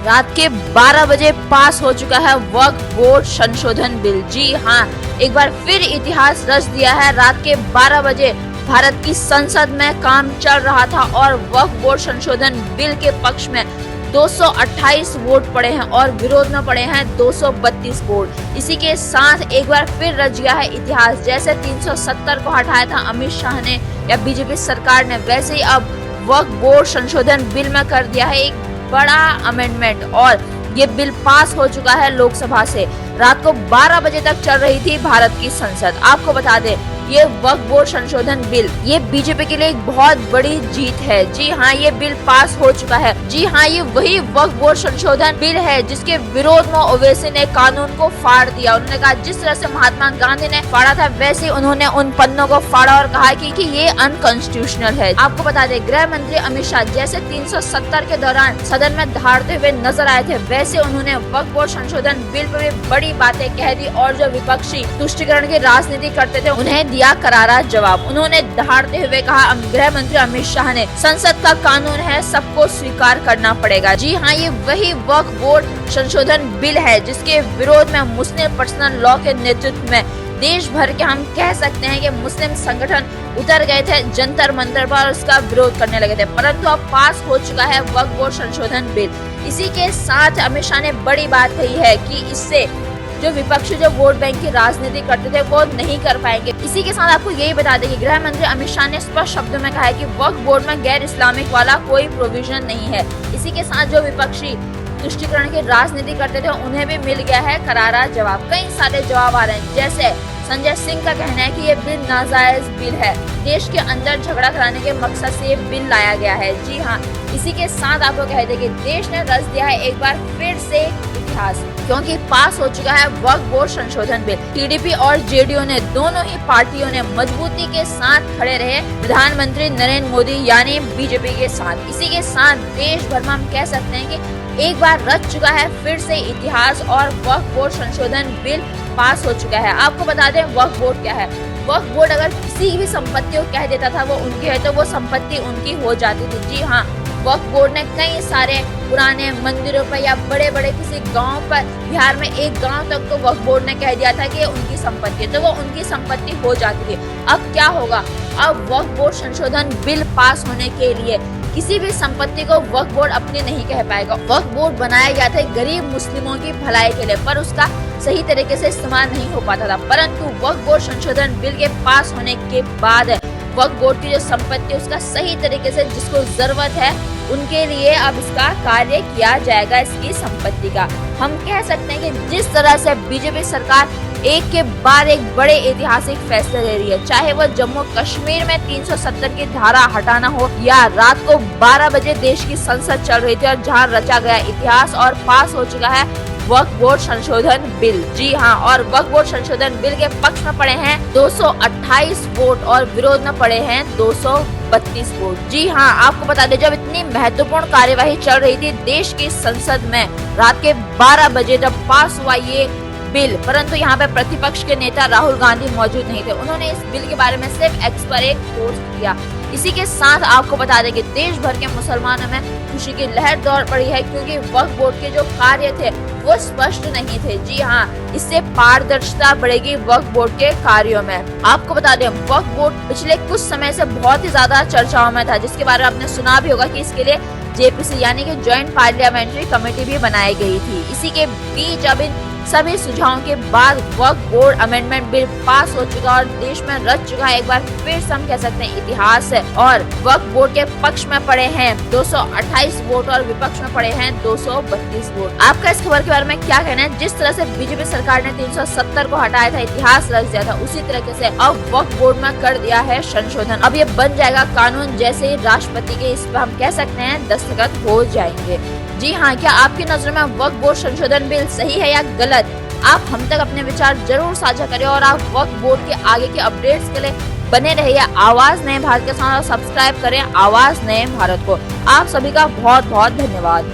रात के 12 बजे पास हो चुका है वक्फ बोर्ड संशोधन बिल। जी हाँ, एक बार फिर इतिहास रच दिया है। रात के 12 बजे भारत की संसद में काम चल रहा था और वक्फ बोर्ड संशोधन बिल के पक्ष में 228 वोट पड़े हैं और विरोध में पड़े हैं 232 वोट। इसी के साथ एक बार फिर रच गया है इतिहास। जैसे 370 को हटाया था अमित शाह ने या बीजेपी सरकार ने, वैसे ही अब वक्फ बोर्ड संशोधन बिल में कर दिया है एक बड़ा अमेंडमेंट और ये बिल पास हो चुका है लोकसभा से। रात को 12 बजे तक चल रही थी भारत की संसद। आपको बता दें, ये वक्फ बोर्ड संशोधन बिल ये बीजेपी के लिए एक बहुत बड़ी जीत है। जी हाँ, ये बिल पास हो चुका है। जी हाँ, ये वही वक्फ बोर्ड संशोधन बिल है जिसके विरोध में ओवैसी ने कानून को फाड़ दिया। उन्होंने कहा जिस तरह से महात्मा गांधी ने फाड़ा था वैसे उन्होंने उन पन्नों को फाड़ा और कहा कि ये अनकॉन्स्टिट्यूशनल है। आपको बता दें, गृह मंत्री अमित शाह जैसे 370 के दौरान सदन में धारते हुए नजर आए थे, वैसे उन्होंने वक्फ बोर्ड संशोधन बिल पर बड़ी बातें कह दी और जो विपक्षी तुष्टीकरण की राजनीति करते थे उन्हें दिया करारा जवाब। उन्होंने दहाड़ते हुए कहा, गृह मंत्री अमित शाह ने, संसद का कानून है, सबको स्वीकार करना पड़ेगा। जी हाँ, ये वही वक्फ बोर्ड संशोधन बिल है जिसके विरोध में मुस्लिम पर्सनल लॉ के नेतृत्व में देश भर के हम कह सकते हैं कि मुस्लिम संगठन उतर गए थे जंतर मंतर पर और उसका विरोध करने लगे थे, परंतु अब पास हो चुका है वक्फ बोर्ड संशोधन बिल। इसी के साथ अमित शाह ने बड़ी बात कही है कि इससे जो विपक्षी जो वोट बैंक की राजनीति करते थे वो नहीं कर पाएंगे। इसी के साथ आपको यही बता दें कि गृह मंत्री अमित शाह ने स्पष्ट शब्दों में कहा है कि वक्फ बोर्ड में गैर इस्लामिक वाला कोई प्रोविजन नहीं है। इसी के साथ जो विपक्षी तुष्टीकरण की राजनीति करते थे उन्हें भी मिल गया है करारा जवाब। कई सारे जवाब आ रहे हैं, जैसे संजय सिंह का कहना है कि ये बिल नाजायज बिल है, देश के अंदर झगड़ा कराने के मकसद से ये बिल लाया गया है। जी हाँ, इसी के साथ आपको कह दें कि देश ने रच दिया है एक बार फिर से इतिहास, क्योंकि पास हो चुका है वक्फ बोर्ड संशोधन बिल। टीडीपी और जेडीयू ने दोनों ही पार्टियों ने मजबूती के साथ खड़े रहे प्रधानमंत्री नरेंद्र मोदी यानी बीजेपी के साथ। इसी के साथ देश भर में हम कह सकते हैं कि एक बार रच चुका है फिर से इतिहास और वक्फ बोर्ड संशोधन बिल पास हो चुका है। आपको बता दें वक्फ बोर्ड क्या है। वक्फ बोर्ड अगर किसी भी संपत्ति को कह देता था वो उनकी है तो वो संपत्ति उनकी हो जाती थी। जी हाँ, वक्फ बोर्ड ने कई सारे पुराने मंदिरों पर या बड़े बड़े किसी गांव पर, बिहार में एक गांव तक तो वक्फ बोर्ड ने कह दिया था कि उनकी संपत्ति है तो वो उनकी संपत्ति हो जाती थी। अब क्या होगा, अब वक्फ बोर्ड संशोधन बिल पास होने के लिए किसी भी संपत्ति को वक्फ बोर्ड अपनी नहीं कह पाएगा। वक्फ बोर्ड बनाया गया था गरीब मुस्लिमों की भलाई के लिए, पर उसका सही तरीके से इस्तेमाल नहीं हो पाता था। परंतु वक्फ बोर्ड संशोधन बिल के पास होने के बाद वक्फ बोर्ड की जो संपत्ति उसका सही तरीके से जिसको जरूरत है उनके लिए अब इसका कार्य किया जाएगा, इसकी संपत्ति का। हम कह सकते हैं कि जिस तरह से बीजेपी सरकार एक के बाद एक बड़े ऐतिहासिक फैसले ले रही है, चाहे वो जम्मू कश्मीर में 370 की धारा हटाना हो या रात को 12 बजे देश की संसद चल रही थी और जहां रचा गया इतिहास और पास हो चुका है वक्फ बोर्ड संशोधन बिल। जी हाँ, और वक्फ बोर्ड संशोधन बिल के पक्ष में पड़े हैं 228 वोट और विरोध में पड़े हैं 232 वोट। जी हाँ, आपको बता दें, जब इतनी महत्वपूर्ण कार्यवाही चल रही थी देश की संसद में रात के 12 बजे जब पास हुआ ये बिल, परंतु यहाँ पे प्रतिपक्ष के नेता राहुल गांधी मौजूद नहीं थे। उन्होंने इस बिल के बारे में सिर्फ एक्स पर एक पोस्ट किया। इसी के साथ आपको बता दें कि देश भर के मुसलमानों में खुशी की लहर दौड़ पड़ी है, क्योंकि वक्फ बोर्ड के जो कार्य थे वो स्पष्ट नहीं थे। जी हाँ, इससे पारदर्शिता बढ़ेगी वक्फ बोर्ड के कार्यों में। आपको बता दें, वक्फ बोर्ड पिछले कुछ समय से बहुत ही ज्यादा चर्चाओं में था, जिसके बारे में आपने सुना भी होगा कि इसके लिए जेपीसी यानी कि ज्वाइंट पार्लियामेंट्री कमेटी भी बनाई गई थी। इसी के बीच अब इन सभी सुझावों के बाद वक्फ बोर्ड अमेंडमेंट बिल पास हो चुका और देश में रच चुका है एक बार फिर से हम कह सकते हैं इतिहास है। और वक्फ बोर्ड के पक्ष में पड़े हैं 228 वोट और विपक्ष में पड़े हैं 232 वोट। आपका इस खबर के बारे में क्या कहना है? जिस तरह से बीजेपी सरकार ने 370 को हटाया था, इतिहास रच दिया था, उसी तरीके से अब वक्फ बोर्ड में कर दिया है संशोधन। अब ये बन जाएगा कानून, जैसे राष्ट्रपति के इस पर हम कह सकते हैं दस्तखत हो जाएंगे। जी हाँ, क्या आपकी नजर में वक्फ बोर्ड संशोधन बिल सही है या गलत? आप हम तक अपने विचार जरूर साझा करें और आप वक्फ बोर्ड के आगे के अपडेट्स के लिए बने रहिए आवाज नए भारत के साथ। सब्सक्राइब करें आवाज नए भारत को। आप सभी का बहुत बहुत धन्यवाद।